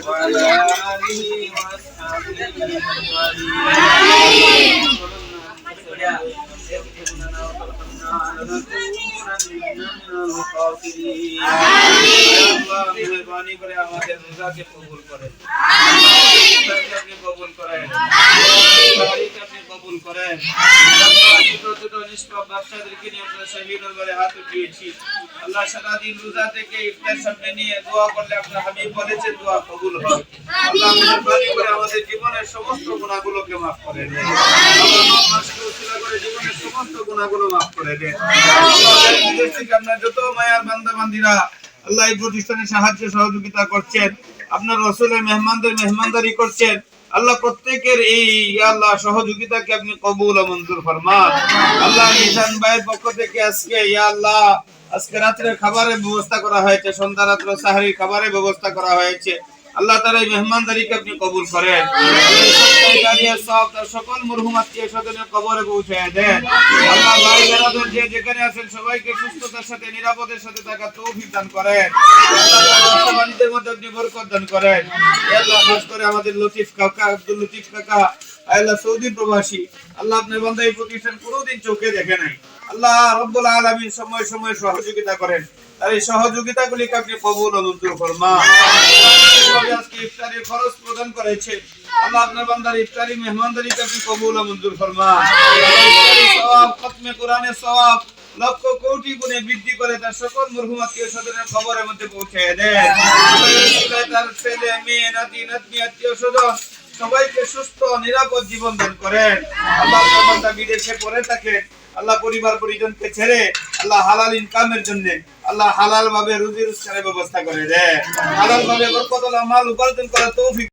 وعلى آله وأصحابه أجمعين. মেহরবানি করে আমাদের রোজাকে কবুল করেন, কবুল করেন, কবুল করেন। ছোট ছোট নিষ্পাপ বাচ্চাদেরকে নিয়ে আমরা শহীদ দরবারে হাত উঠিয়েছি। আল্লাহ সারাদিন রোজা থেকে ইফতার সামনে নিয়ে দোয়া করলে আপনার হাবিব বলেছেন দোয়া কবুল হয়। আল্লাহ মেহরবানি করে আমাদের জীবনের সমস্ত গুনাহগুলোকে মাফ করে দেন। আল্লাহ মাসকে উসিলা করে জীবনের সমস্ত গুনাহগুলো মাফ করে দেন। বিদেশ থেকে আপনার যত মায়ার বান্দা বান্দিরা আল্লাহ এই প্রতিষ্ঠানে সাহায্য সহযোগিতা করছেন, আপনার রাসূলের মেহমানদের মেহমানদারি করছেন, আল্লাহ প্রত্যেকের এই আল্লাহ সহযোগিতাকে আপনি কবুল ও মঞ্জুর ফরমান। আল্লাহ নিশান ভাইয়ের পক্ষ থেকে আজকে আল্লাহ আজকে রাতের খাবারের ব্যবস্থা করা হয়েছে, সন্ধ্যা রাত্র সাহারির খাবারের ব্যবস্থা করা হয়েছে। আল্লাহ তাআলা এই মেহমানদারিকে আপনি কবুল করেন। সকল মরহুম আত্মীয় স্বজনের কবরে পৌঁছায় দেন। আল্লাহ ভাই বেরাদর যে যেখানে আছেন সবাইকে সুস্থতার সাথে নিরাপদের সাথে থাকার তৌফিক দান করেন। আল্লাহ বাণিজ্যের মধ্যে আপনি বরকত দান করেন। আল্লাহ খাস করে আমাদের লতিফ কাকা, আব্দুল লতিফ কাকা আল্লাহ সৌদি প্রবাসী, আল্লাহ আপনার বান্দা এই প্রতিষ্ঠান কোনোদিন চোখে দেখে নাই। আল্লাহ রব্বুল আলামিন সময় সময় সহযোগিতা করেন, আর এই সহযোগিতাগুলিকে আপনি কবুল ও মঞ্জুর ফরমান। আজকে ইফতারের খরচ প্রদান করেছে, আল্লাহ আপনার বান্দার ইফতারি মেহমানদারিকে আপনি কবুল ও মঞ্জুর ফরমান। ইফতারি সওয়াব, খতমে কোরআনের সওয়াব লক্ষ কোটি গুণে বৃদ্ধি করে তার সকল মরহুম আত্মীয় স্বজনের খবরের মধ্যে পৌঁছে দেন। তার ছেলে মেয়ে নাতি নাতনি আত্মীয় স্বজন সবাইকে সুস্থ নিরাপদ জীবন দান করেন। আল্লাহ আপনার বান্দা বিদেশে পড়ে থাকেন, আল্লাহ পরিবার পরিজনকে ছেড়ে আল্লাহ হালাল ইনকামের জন্য আল্লাহ হালাল ভাবে রুজি রোজগারের ব্যবস্থা করে দেন। হালাল ভাবে বরকতওয়ালা মাল উপার্জন করার তৌফিক